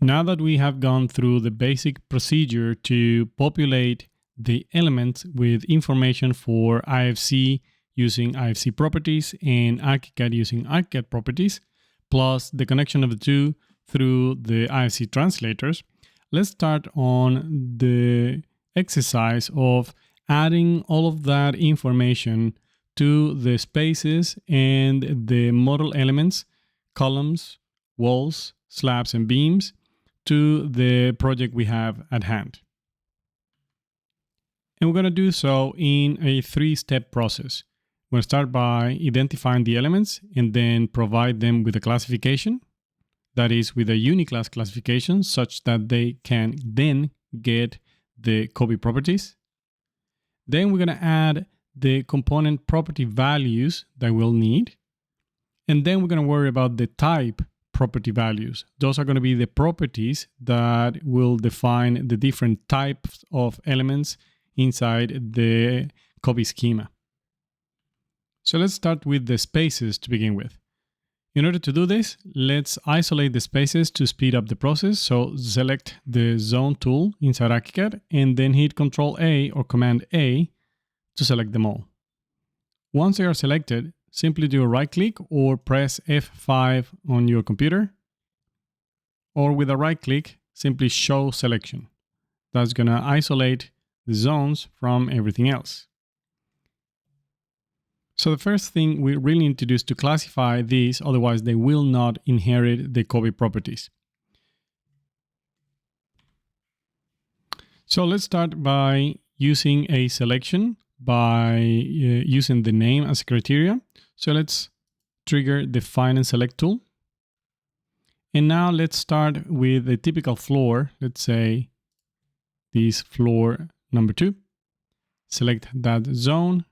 Now that we have gone through the basic procedure to populate the elements with information for IFC using IFC properties and ArchiCAD using ArchiCAD properties, plus the connection of the two through the IFC translators, let's start on the exercise of adding all of that information to the spaces and the model elements, columns, walls, slabs, and beams to the project we have at hand. And we're going to do so in a three-step process. We're going to start by identifying the elements and then provide them with a classification. That is, with a uniclass classification such that they can then get the copy properties. Then we're going to add the component property values that we'll need. And then we're going to worry about the type property values. Those are going to be the properties that will define the different types of elements inside the copy schema. So let's start with the spaces to begin with. In order to do this, let's isolate the spaces to speed up the process. So select the zone tool inside ArchiCAD and then hit Ctrl-A or Command-A to select them all. Once they are selected, simply do a right-click or press F5 on your computer. Or with a right-click, simply show selection. That's going to isolate the zones from everything else. So the first thing we really need to do is to classify these, otherwise they will not inherit the copy properties. So let's start by using a selection by using the name as a criteria. So let's trigger the Find and Select tool. And now let's start with a typical floor. Let's say this floor number 2. Select that zone.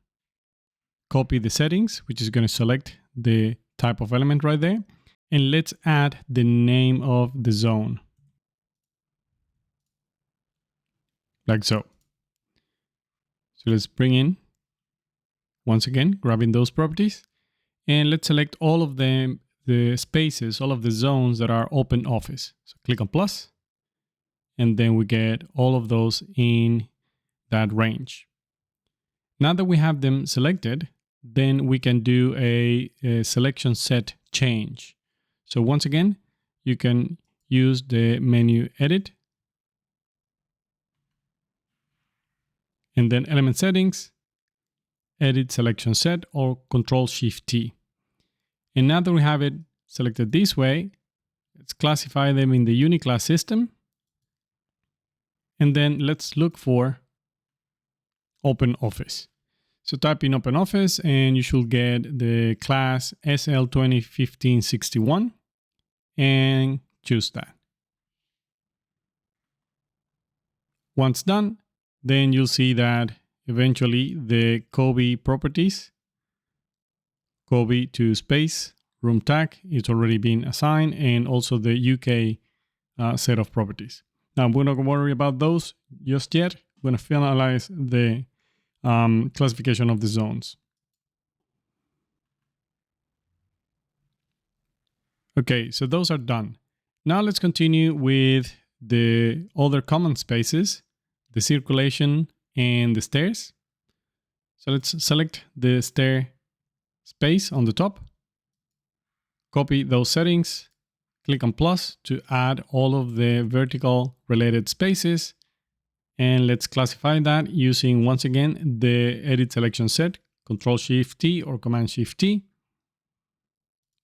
Copy the settings, which is going to select the type of element right there. And let's add the name of the zone. Like so. So let's bring in, once again, grabbing those properties. And let's select all of them, the spaces, all of the zones that are open office. So click on plus. And then we get all of those in that range. Now that we have them selected, then we can do a selection set change. So once again, you can use the menu Edit. And then Element Settings, Edit Selection Set, or Ctrl-Shift-T. And now that we have it selected this way, let's classify them in the uniclass system. And then let's look for Open Office. So type in Open Office and you should get the class SL201561 and choose that. Once done, then you'll see that eventually the copy properties, copy to space, room tag is already been assigned, and also the UK set of properties. Now we're not going to worry about those just yet. We're going to finalize the classification of the zones. Okay, so those are done. Now let's continue with the other common spaces, the circulation and the stairs. So let's select the stair space on the top, copy those settings, click on plus to add all of the vertical related spaces. And let's classify that using, once again, the Edit Selection Set, Ctrl-Shift-T or Command-Shift-T.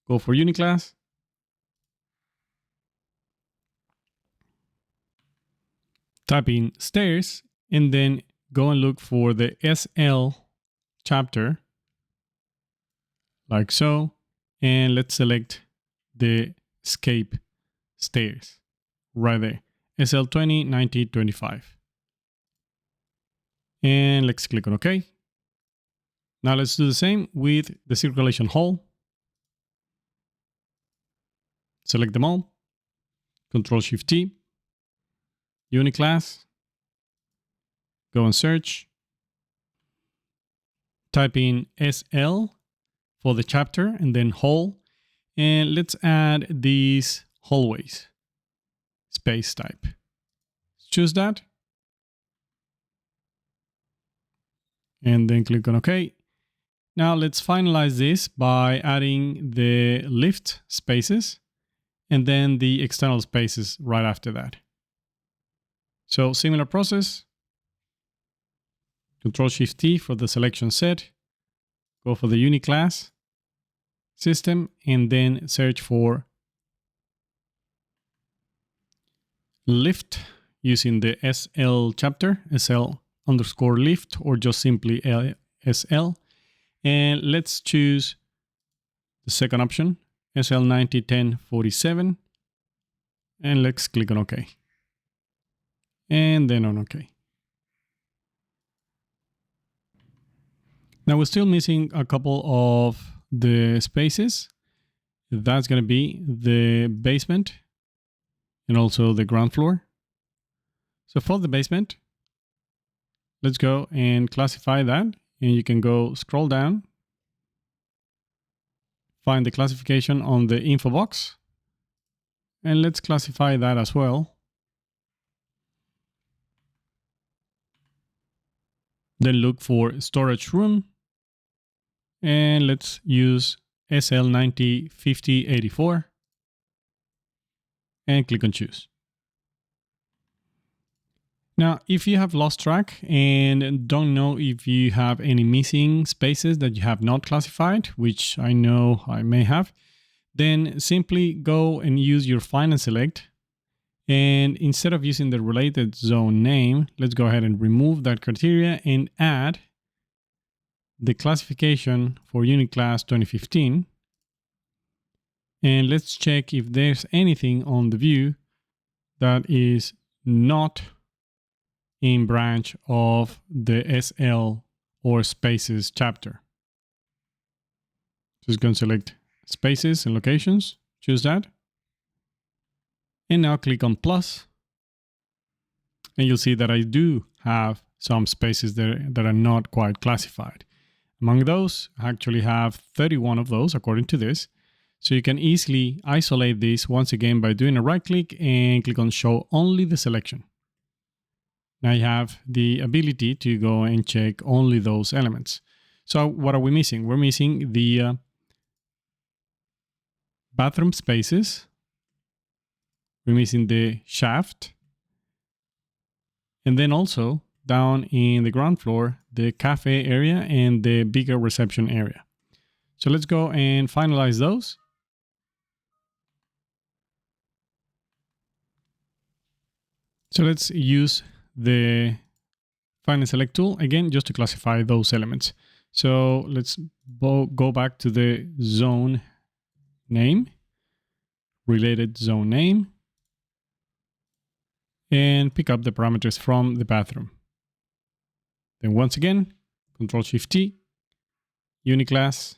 Go for Uniclass. Type in stairs and then go and look for the SL chapter, like so. And let's select the escape stairs right there, SL20, 90, 25. And let's click on OK. Now let's do the same with the circulation hall. Select them all. Ctrl-Shift-T. Uniclass. Go and search. Type in SL for the chapter and then hall. And let's add these hallways. space type. Choose that. And then click on OK. Now let's finalize this by adding the lift spaces and then the external spaces right after that. So similar process. Control-Shift-T for the selection set. Go for the uniclass system and then search for lift using the SL chapter, SL_lift, or just simply SL. And let's choose the second option, SL901047. And let's click on OK. And then on OK. Now we're still missing a couple of the spaces. That's going to be the basement and also the ground floor. So for the basement, let's go and classify that. And you can go scroll down, find the classification on the info box, and let's classify that as well. Then look for storage room, and let's use SL905084 and click on choose. Now, if you have lost track and don't know if you have any missing spaces that you have not classified, which I know I may have, then simply go and use your find and select. And instead of using the related zone name, let's go ahead and remove that criteria and add the classification for unit class 2015. And let's check if there's anything on the view that is not in branch of the SL or spaces chapter. Just go and select spaces and locations, choose that. And now click on plus. And you'll see that I do have some spaces there that are not quite classified. Among those, I actually have 31 of those according to this. So you can easily isolate this once again by doing a right click and click on show only the selection. Now you have the ability to go and check only those elements. So what are we missing? We're missing the bathroom spaces. We're missing the shaft. And then also down in the ground floor, the cafe area and the bigger reception area. So let's go and finalize those. So let's use the find and select tool again just to classify those elements. So let's go back to the zone name, related zone name, and pick up the parameters from the bathroom. Then once again, Control-Shift-T, uniclass,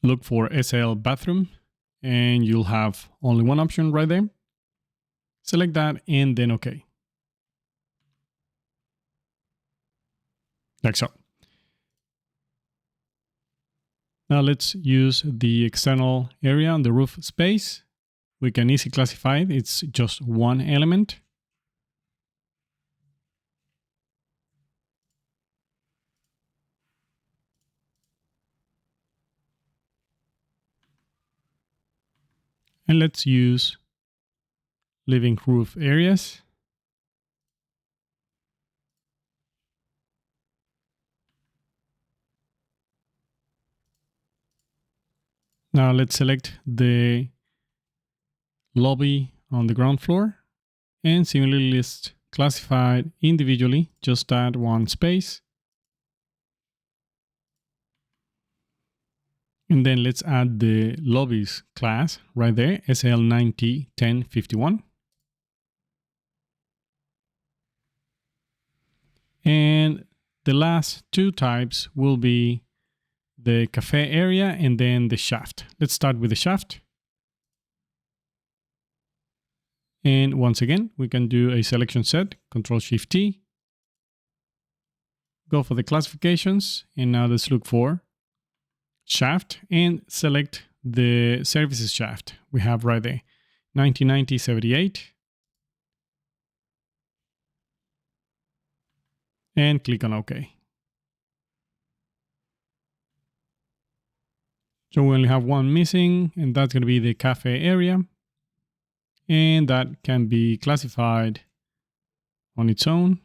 look for SL bathroom, and you'll have only one option right there. Select that and then OK. Like so. Now let's use the external area on the roof space. We can easily classify it. It's just one element. And let's use living roof areas. Now let's select the lobby on the ground floor and similarly list classified individually, just add one space. And then let's add the lobbies class right there, SL901051. And the last two types will be the cafe area and then the shaft. Let's start with the shaft. And once again, we can do a selection set, Control-Shift-T. Go for the classifications, and now let's look for shaft and select the services shaft we have right there, 1990-78, and click on OK. So we only have one missing, and that's going to be the cafe area. And that can be classified on its own